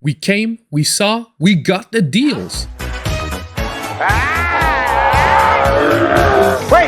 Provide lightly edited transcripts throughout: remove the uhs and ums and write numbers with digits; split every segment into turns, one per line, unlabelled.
We came, we saw, we got the deals.
Wait!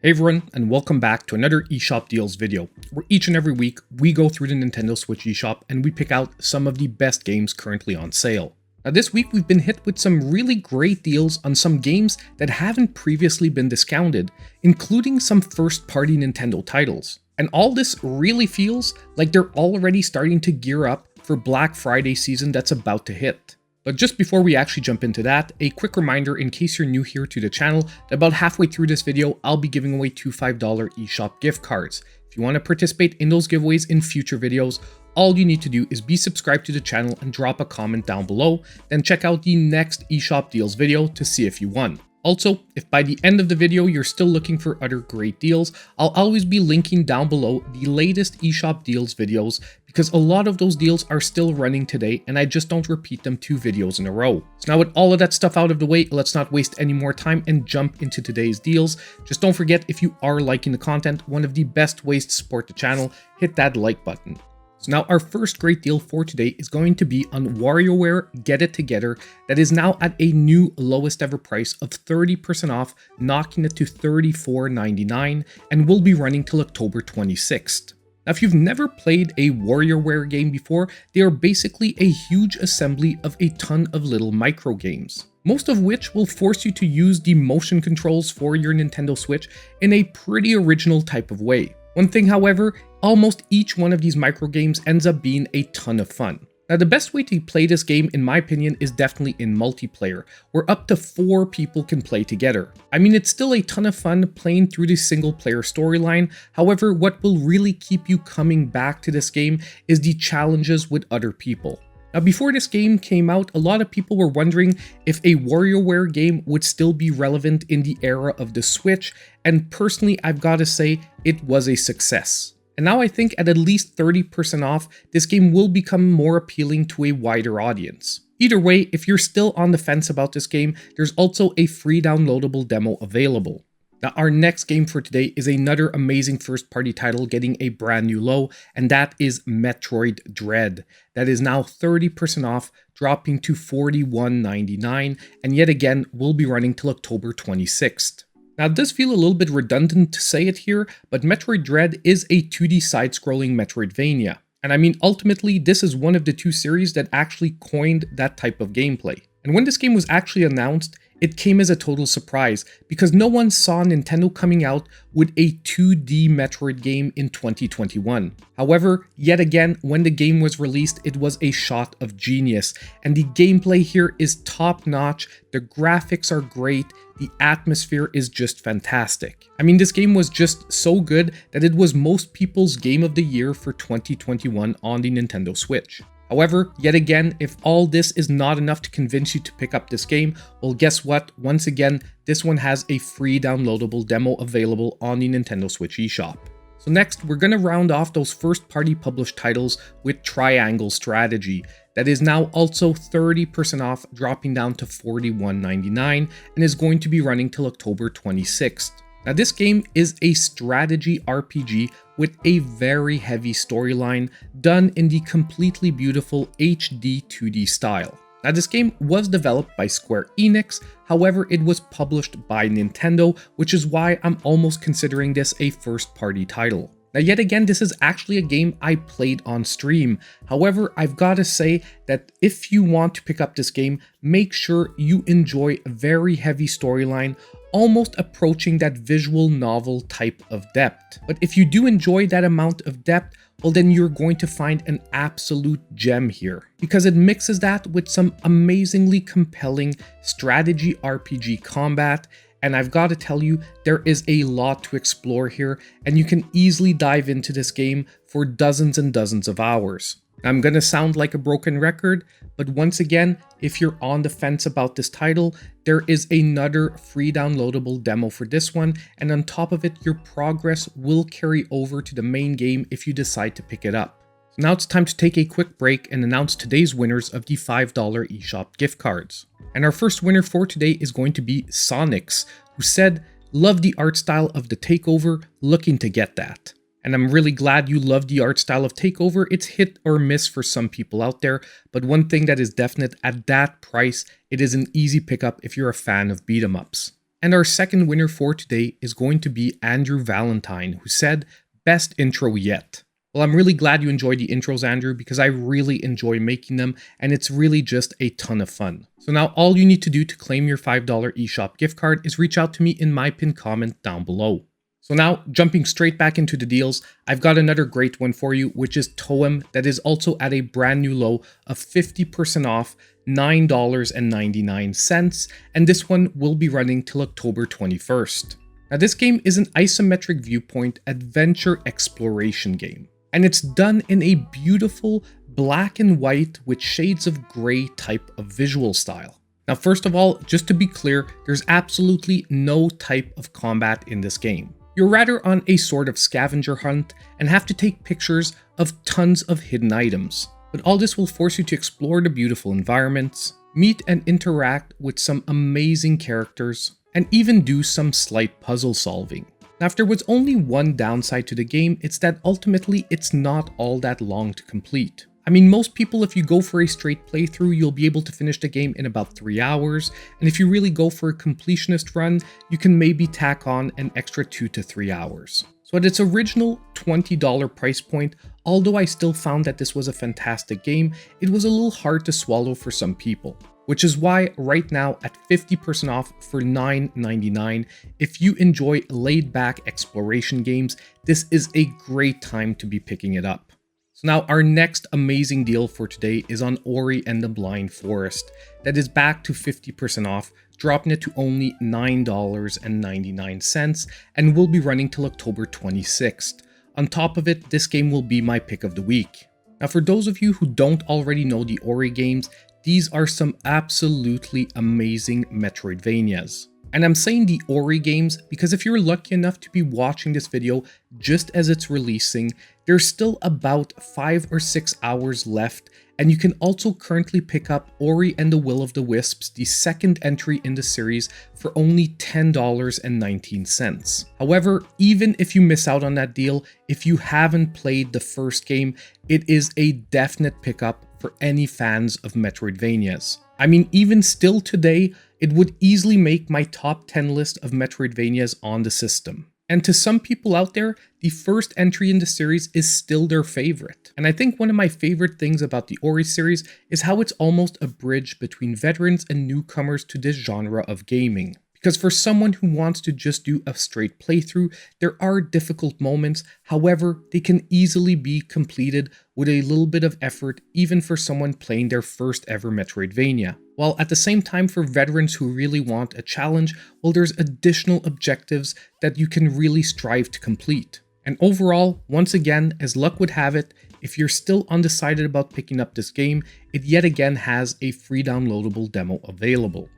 Hey everyone, and welcome back to another eShop deals video, where each and every week we go through the Nintendo Switch eShop and we pick out some of the best games currently on sale. Now this week we've been hit with some really great deals on some games that haven't previously been discounted, including some first-party Nintendo titles. And all this really feels like they're already starting to gear up for Black Friday season that's about to hit. But just before we actually jump into that, a quick reminder in case you're new here to the channel, that about halfway through this video, I'll be giving away 2 $5 eShop gift cards. If you want to participate in those giveaways in future videos, all you need to do is be subscribed to the channel and drop a comment down below, then check out the next eShop deals video to see if you won. Also, if by the end of the video you're still looking for other great deals, I'll always be linking down below the latest eShop deals videos because a lot of those deals are still running today and I just don't repeat them 2 videos in a row. So now with all of that stuff out of the way, let's not waste any more time and jump into today's deals. Just don't forget, if you are liking the content, one of the best ways to support the channel, hit that like button. So now our first great deal for today is going to be on Warioware Get It Together, that is now at a new lowest ever price of 30% off, knocking it to $34.99, and will be running till October 26th. Now if you've never played a Warioware game before, they are basically a huge assembly of a ton of little micro games, most of which will force you to use the motion controls for your Nintendo Switch in a pretty original type of way. One thing, however, almost each one of these micro games ends up being a ton of fun. Now the best way to play this game, in my opinion, is definitely in multiplayer, where up to 4 people can play together. I mean, it's still a ton of fun playing through the single player storyline. However, what will really keep you coming back to this game is the challenges with other people. Now before this game came out, a lot of people were wondering if a WarioWare game would still be relevant in the era of the Switch, and personally I've got to say it was a success. And now I think at least 30% off, this game will become more appealing to a wider audience. Either way, if you're still on the fence about this game, there's also a free downloadable demo available. Now our next game for today is another amazing first-party title getting a brand new low, and that is Metroid Dread. That is now 30% off, dropping to $41.99, and yet again will be running till October 26th. Now it does feel a little bit redundant to say it here, but Metroid Dread is a 2D side-scrolling Metroidvania. And I mean, ultimately, this is one of the 2 series that actually coined that type of gameplay. And when this game was actually announced, it came as a total surprise because no one saw Nintendo coming out with a 2D Metroid game in 2021. However, yet again, when the game was released, it was a shot of genius, and the gameplay here is top-notch, the graphics are great, the atmosphere is just fantastic. I mean, this game was just so good that it was most people's game of the year for 2021 on the Nintendo Switch. However, yet again, if all this is not enough to convince you to pick up this game, well guess what? Once again, this one has a free downloadable demo available on the Nintendo Switch eShop. So next, we're going to round off those first-party published titles with Triangle Strategy. That is now also 30% off, dropping down to $41.99, and is going to be running till October 26th. Now this game is a strategy RPG with a very heavy storyline done in the completely beautiful HD 2D style. Now this game was developed by Square Enix, however it was published by Nintendo, which is why I'm almost considering this a first-party title. Now yet again, this is actually a game I played on stream. However, I've got to say that if you want to pick up this game, make sure you enjoy a very heavy storyline, almost approaching that visual novel type of depth. But if you do enjoy that amount of depth, well then you're going to find an absolute gem here, because it mixes that with some amazingly compelling strategy RPG combat. And I've got to tell you, there is a lot to explore here, and you can easily dive into this game for dozens and dozens of hours. I'm gonna sound like a broken record, but once again, if you're on the fence about this title, there is another free downloadable demo for this one, and on top of it, your progress will carry over to the main game if you decide to pick it up. So now it's time to take a quick break and announce today's winners of the $5 eShop gift cards. And our first winner for today is going to be Sonics, who said, "Love the art style of the takeover, looking to get that." And I'm really glad you love the art style of Takeover. It's hit or miss for some people out there, but one thing that is definite, at that price, it is an easy pickup if you're a fan of beat 'em ups. And our second winner for today is going to be Andrew Valentine, who said, "Best intro yet." Well, I'm really glad you enjoyed the intros, Andrew, because I really enjoy making them, and it's really just a ton of fun. So now all you need to do to claim your $5 eShop gift card is reach out to me in my pinned comment down below. So now, jumping straight back into the deals, I've got another great one for you, which is TOEM, that is also at a brand new low of 50% off, $9.99, and this one will be running till October 21st. Now this game is an isometric viewpoint adventure exploration game, and it's done in a beautiful black and white with shades of gray type of visual style. Now first of all, just to be clear, there's absolutely no type of combat in this game. You're rather on a sort of scavenger hunt and have to take pictures of tons of hidden items. But all this will force you to explore the beautiful environments, meet and interact with some amazing characters, and even do some slight puzzle solving. Now, if there was only one downside to the game, it's that ultimately it's not all that long to complete. I mean, most people, if you go for a straight playthrough, you'll be able to finish the game in about 3 hours, and if you really go for a completionist run, you can maybe tack on an extra 2 to 3 hours. So at its original $20 price point, although I still found that this was a fantastic game, it was a little hard to swallow for some people. Which is why right now at 50% off for $9.99, if you enjoy laid-back exploration games, this is a great time to be picking it up. So now our next amazing deal for today is on Ori and the Blind Forest. That is back to 50% off, dropping it to only $9.99, and will be running till October 26th. On top of it, this game will be my pick of the week. Now for those of you who don't already know the Ori games, these are some absolutely amazing Metroidvanias. And I'm saying the Ori games because if you're lucky enough to be watching this video just as it's releasing, there's still about 5 or 6 hours left, and you can also currently pick up Ori and the Will of the Wisps, the second entry in the series, for only $10.19. However, even if you miss out on that deal, if you haven't played the first game, it is a definite pickup for any fans of Metroidvanias. I mean, even still today, it would easily make my top 10 list of Metroidvanias on the system. And to some people out there, the first entry in the series is still their favorite. And I think one of my favorite things about the Ori series is how it's almost a bridge between veterans and newcomers to this genre of gaming. Because for someone who wants to just do a straight playthrough, there are difficult moments, however, they can easily be completed with a little bit of effort, even for someone playing their first ever Metroidvania. While at the same time, for veterans who really want a challenge, well, there's additional objectives that you can really strive to complete. And overall, once again, as luck would have it, if you're still undecided about picking up this game, it yet again has a free downloadable demo available.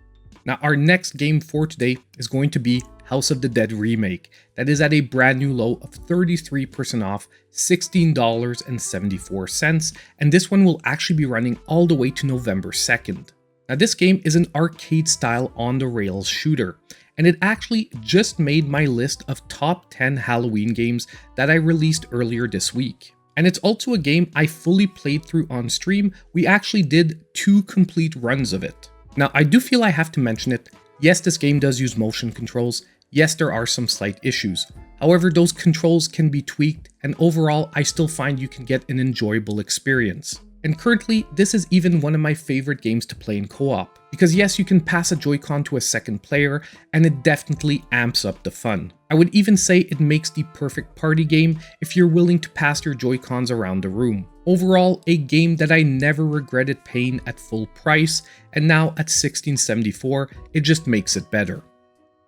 Now, our next game for today is going to be House of the Dead Remake. That is at a brand new low of 33% off, $16.74, and this one will actually be running all the way to November 2nd. Now, this game is an arcade-style on-the-rails shooter, and it actually just made my list of top 10 Halloween games that I released earlier this week. And it's also a game I fully played through on stream. We actually did 2 complete runs of it. Now, I do feel I have to mention it. Yes, this game does use motion controls. Yes, there are some slight issues. However, those controls can be tweaked, and overall, I still find you can get an enjoyable experience. And currently, this is even one of my favorite games to play in co-op. Because yes, you can pass a Joy-Con to a second player, and it definitely amps up the fun. I would even say it makes the perfect party game if you're willing to pass your Joy-Cons around the room. Overall, a game that I never regretted paying at full price, and now at $16.74, it just makes it better.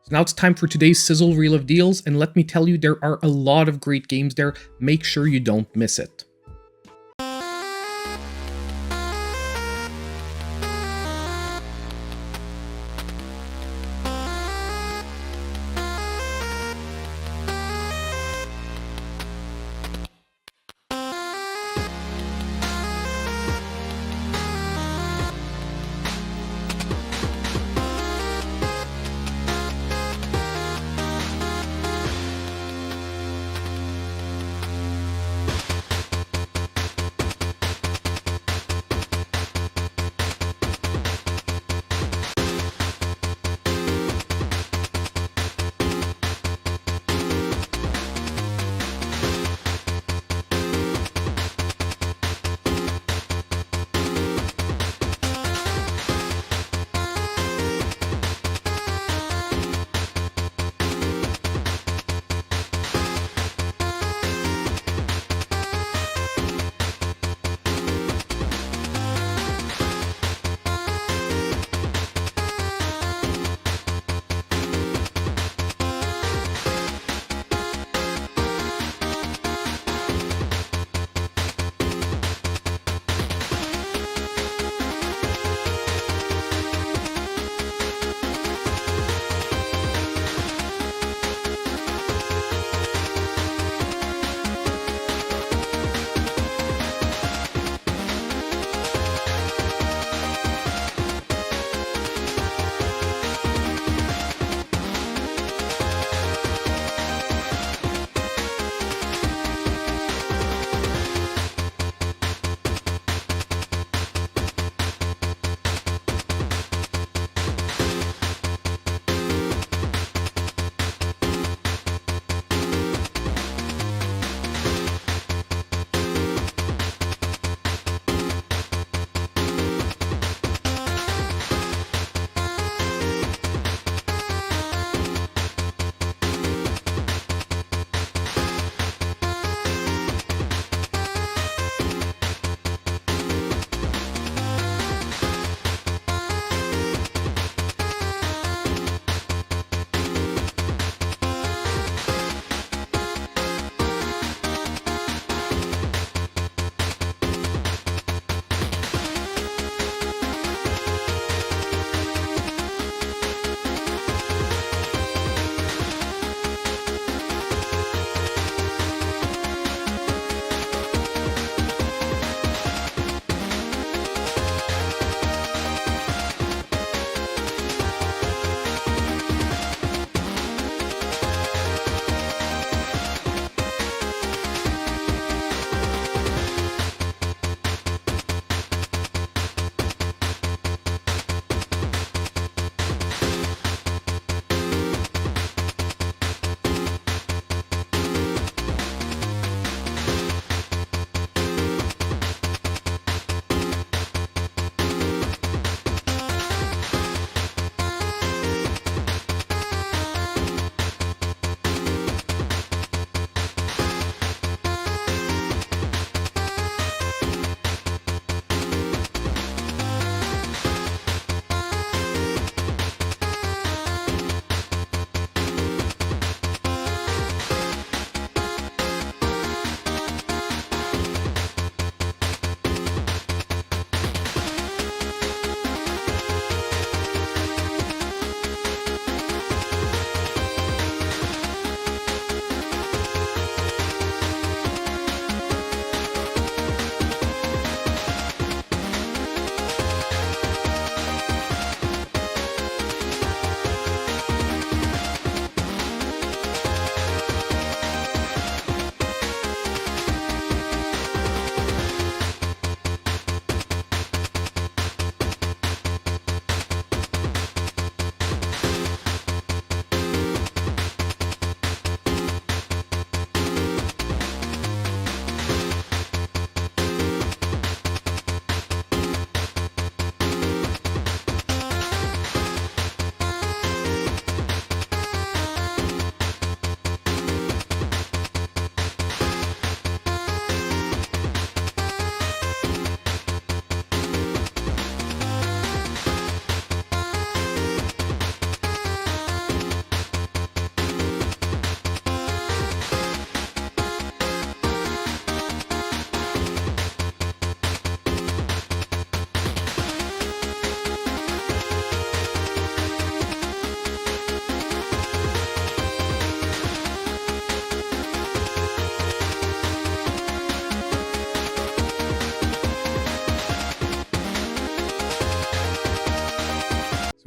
So now it's time for today's Sizzle Reel of Deals, and let me tell you, there are a lot of great games there. Make sure you don't miss it.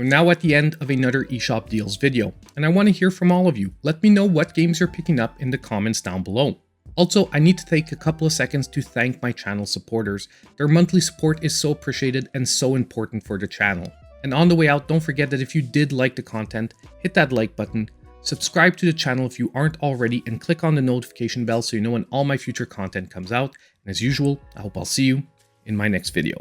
I'm now at the end of another eShop Deals video, and I want to hear from all of you. Let me know what games you're picking up in the comments down below. Also, I need to take a couple of seconds to thank my channel supporters. Their monthly support is so appreciated and so important for the channel. And on the way out, don't forget that if you did like the content, hit that like button, subscribe to the channel if you aren't already, and click on the notification bell so you know when all my future content comes out. And as usual, I hope I'll see you in my next video.